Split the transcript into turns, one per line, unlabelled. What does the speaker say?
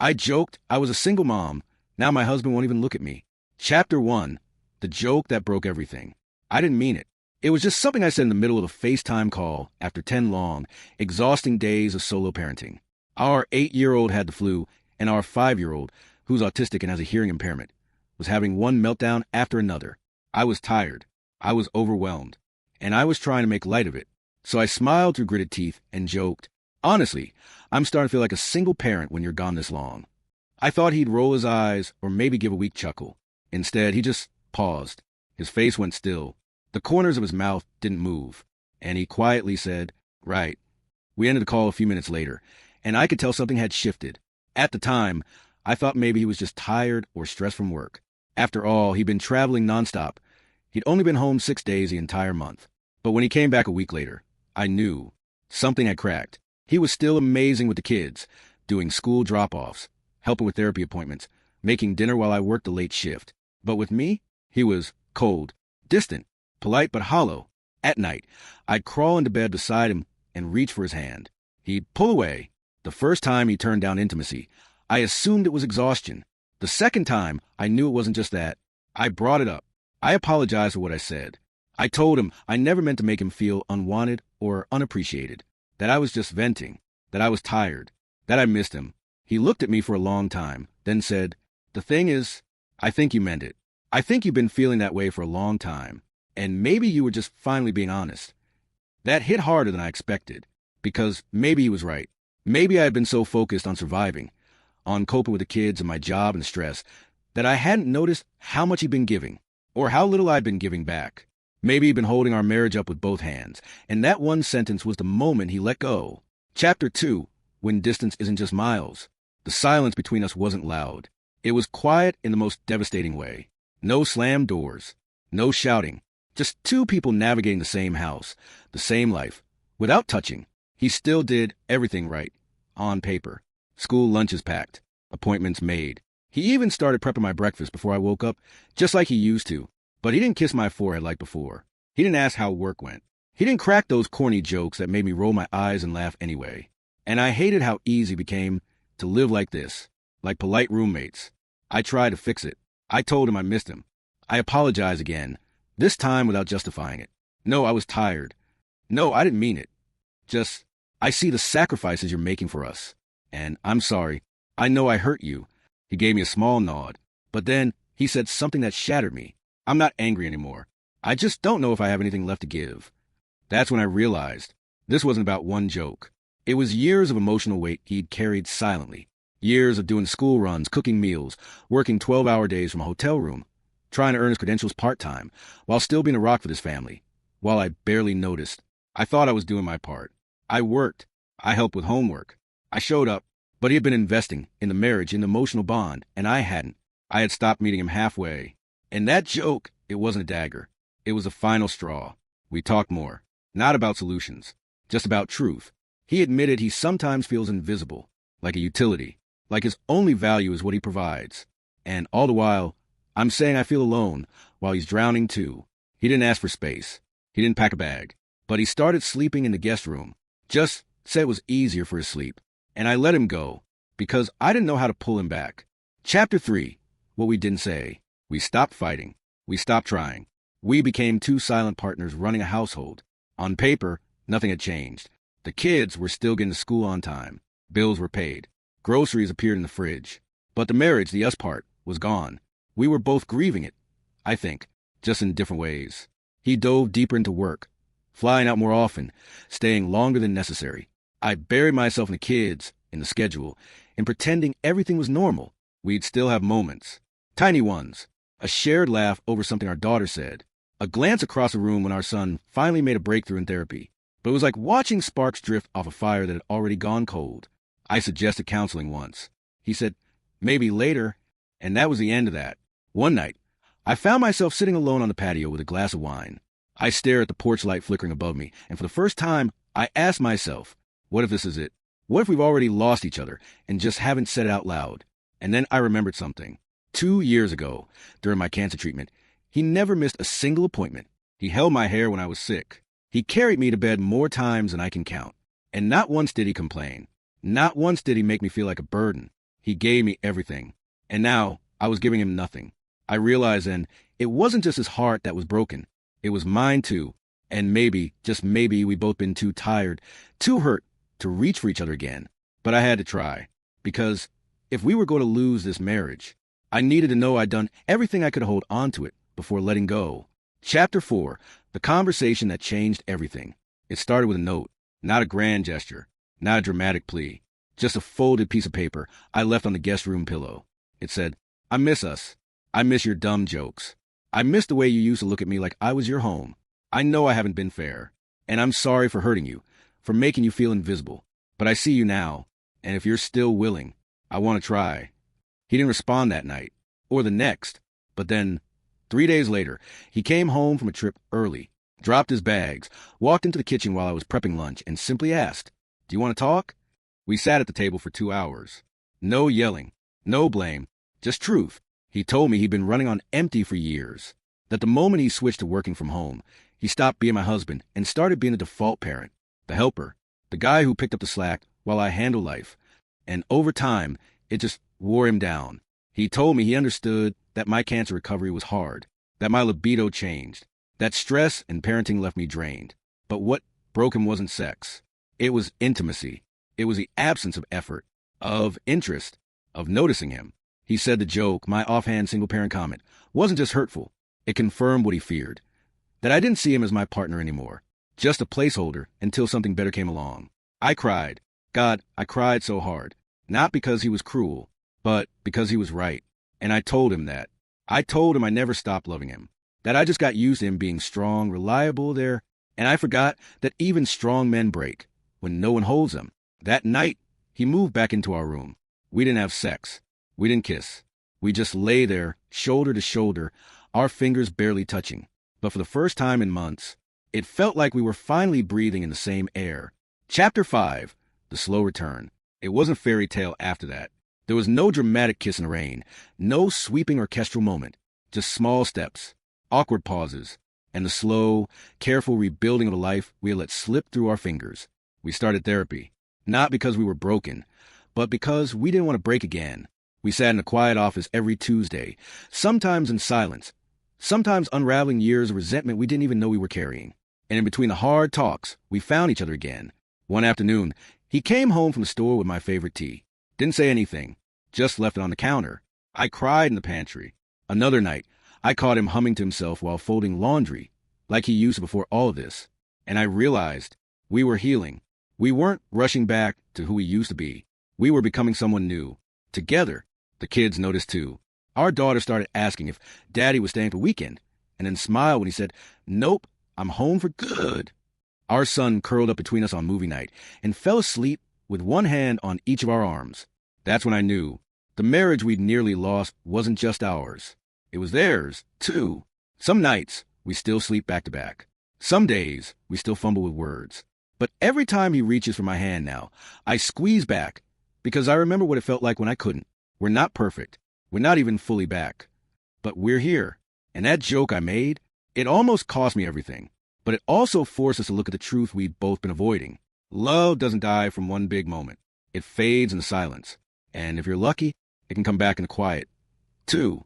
I joked I was a single mom. Now my husband won't even look at me. Chapter 1. The joke that broke everything. I didn't mean it. It was just something I said in the middle of a FaceTime call after 10 long, exhausting days of solo parenting. Our 8-year-old had the flu, and our 5-year-old, who's autistic and has a hearing impairment, was having one meltdown after another. I was tired. I was overwhelmed. And I was trying to make light of it. So I smiled through gritted teeth and joked, "Honestly, I'm starting to feel like a single parent when you're gone this long." I thought he'd roll his eyes or maybe give a weak chuckle. Instead, he just paused. His face went still. The corners of his mouth didn't move. And he quietly said, "Right." We ended the call a few minutes later, and I could tell something had shifted. At the time, I thought maybe he was just tired or stressed from work. After all, he'd been traveling nonstop. He'd only been home 6 days the entire month. But when he came back a week later, I knew something had cracked. He was still amazing with the kids, doing school drop-offs, helping with therapy appointments, making dinner while I worked the late shift. But with me, he was cold, distant, polite but hollow. At night, I'd crawl into bed beside him and reach for his hand. He'd pull away. The first time he turned down intimacy, I assumed it was exhaustion. The second time, I knew it wasn't just that. I brought it up. I apologized for what I said. I told him I never meant to make him feel unwanted or unappreciated, that I was just venting, that I was tired, that I missed him. He looked at me for a long time, then said, "The thing is, I think you meant it. I think you've been feeling that way for a long time, and maybe you were just finally being honest." That hit harder than I expected, because maybe he was right. Maybe I had been so focused on surviving, on coping with the kids and my job and stress, that I hadn't noticed how much he'd been giving, or how little I'd been giving back. Maybe he'd been holding our marriage up with both hands, and that one sentence was the moment he let go. Chapter 2, when distance isn't just miles. The silence between us wasn't loud. It was quiet in the most devastating way. No slammed doors, no shouting, just two people navigating the same house, the same life, without touching. He still did everything right, on paper. School lunches packed, appointments made. He even started prepping my breakfast before I woke up, just like he used to. But he didn't kiss my forehead like before. He didn't ask how work went. He didn't crack those corny jokes that made me roll my eyes and laugh anyway. And I hated how easy it became to live like this, like polite roommates. I tried to fix it. I told him I missed him. I apologized again, this time without justifying it. No, I was tired. No, I didn't mean it. Just, I see the sacrifices you're making for us. And I'm sorry. I know I hurt you. He gave me a small nod. But then he said something that shattered me. I'm not angry anymore. I just don't know if I have anything left to give. That's when I realized this wasn't about one joke. It was years of emotional weight he'd carried silently. Years of doing school runs, cooking meals, working 12-hour days from a hotel room, trying to earn his credentials part-time, while still being a rock for this family. While I barely noticed, I thought I was doing my part. I worked. I helped with homework. I showed up, but he had been investing in the marriage, in the emotional bond, and I hadn't. I had stopped meeting him halfway. And that joke, it wasn't a dagger. It was a final straw. We talked more. Not about solutions. Just about truth. He admitted he sometimes feels invisible, like a utility, like his only value is what he provides. And all the while, I'm saying I feel alone, while he's drowning too. He didn't ask for space. He didn't pack a bag. But he started sleeping in the guest room. Just said it was easier for his sleep. And I let him go, because I didn't know how to pull him back. Chapter 3. What we didn't say. We stopped fighting. We stopped trying. We became two silent partners running a household. On paper, nothing had changed. The kids were still getting to school on time. Bills were paid. Groceries appeared in the fridge. But the marriage, the us part, was gone. We were both grieving it, I think, just in different ways. He dove deeper into work, flying out more often, staying longer than necessary. I buried myself in the kids, in the schedule, in pretending everything was normal. We'd still have moments. Tiny ones. A shared laugh over something our daughter said. A glance across the room when our son finally made a breakthrough in therapy. But it was like watching sparks drift off a fire that had already gone cold. I suggested counseling once. He said, maybe later, and that was the end of that. One night, I found myself sitting alone on the patio with a glass of wine. I stared at the porch light flickering above me, and for the first time, I asked myself, what if this is it? What if we've already lost each other and just haven't said it out loud? And then I remembered something. 2 years ago, during my cancer treatment, he never missed a single appointment. He held my hair when I was sick. He carried me to bed more times than I can count. And not once did he complain. Not once did he make me feel like a burden. He gave me everything. And now I was giving him nothing. I realized then it wasn't just his heart that was broken. It was mine too. And maybe, just maybe, we both been too tired, too hurt to reach for each other again. But I had to try. Because if we were going to lose this marriage, I needed to know I'd done everything I could hold on to it before letting go. Chapter 4. The conversation that changed everything. It started with a note, not a grand gesture, not a dramatic plea, just a folded piece of paper I left on the guest room pillow. It said, I miss us. I miss your dumb jokes. I miss the way you used to look at me like I was your home. I know I haven't been fair, and I'm sorry for hurting you, for making you feel invisible. But I see you now, and if you're still willing, I want to try. He didn't respond that night, or the next, but then 3 days later, he came home from a trip early, dropped his bags, walked into the kitchen while I was prepping lunch, and simply asked, Do you want to talk? We sat at the table for 2 hours. No yelling, no blame, just truth. He told me he'd been running on empty for years, that the moment he switched to working from home, he stopped being my husband and started being the default parent, the helper, the guy who picked up the slack while I handled life. And over time, it just wore him down. He told me he understood that my cancer recovery was hard, that my libido changed, that stress and parenting left me drained. But what broke him wasn't sex. It was intimacy. It was the absence of effort, of interest, of noticing him. He said the joke, my offhand single-parent comment, wasn't just hurtful. It confirmed what he feared, that I didn't see him as my partner anymore, just a placeholder until something better came along. I cried. God, I cried so hard, not because he was cruel, but because he was right. And I told him that. I told him I never stopped loving him, that I just got used to him being strong, reliable there, and I forgot that even strong men break when no one holds them. That night, he moved back into our room. We didn't have sex. We didn't kiss. We just lay there, shoulder to shoulder, our fingers barely touching. But for the first time in months, it felt like we were finally breathing in the same air. Chapter 5. The slow return. It wasn't fairy tale after that. There was no dramatic kiss in the rain, no sweeping orchestral moment, just small steps, awkward pauses, and the slow, careful rebuilding of a life we had let slip through our fingers. We started therapy, not because we were broken, but because we didn't want to break again. We sat in a quiet office every Tuesday, sometimes in silence, sometimes unraveling years of resentment we didn't even know we were carrying. And in between the hard talks, we found each other again. One afternoon, he came home from the store with my favorite tea. Didn't say anything, just left it on the counter. I cried in the pantry. Another night, I caught him humming to himself while folding laundry, like he used to before all of this. And I realized we were healing. We weren't rushing back to who we used to be. We were becoming someone new. Together. The kids noticed too. Our daughter started asking if Daddy was staying for the weekend, and then smiled when he said, Nope, I'm home for good. Our son curled up between us on movie night and fell asleep with one hand on each of our arms. That's when I knew the marriage we'd nearly lost wasn't just ours. It was theirs, too. Some nights, we still sleep back to back. Some days, we still fumble with words. But every time he reaches for my hand now, I squeeze back, because I remember what it felt like when I couldn't. We're not perfect. We're not even fully back. But we're here. And that joke I made, it almost cost me everything. But it also forced us to look at the truth we'd both been avoiding. Love doesn't die from one big moment. It fades in the silence. And if you're lucky, it can come back in the quiet, too.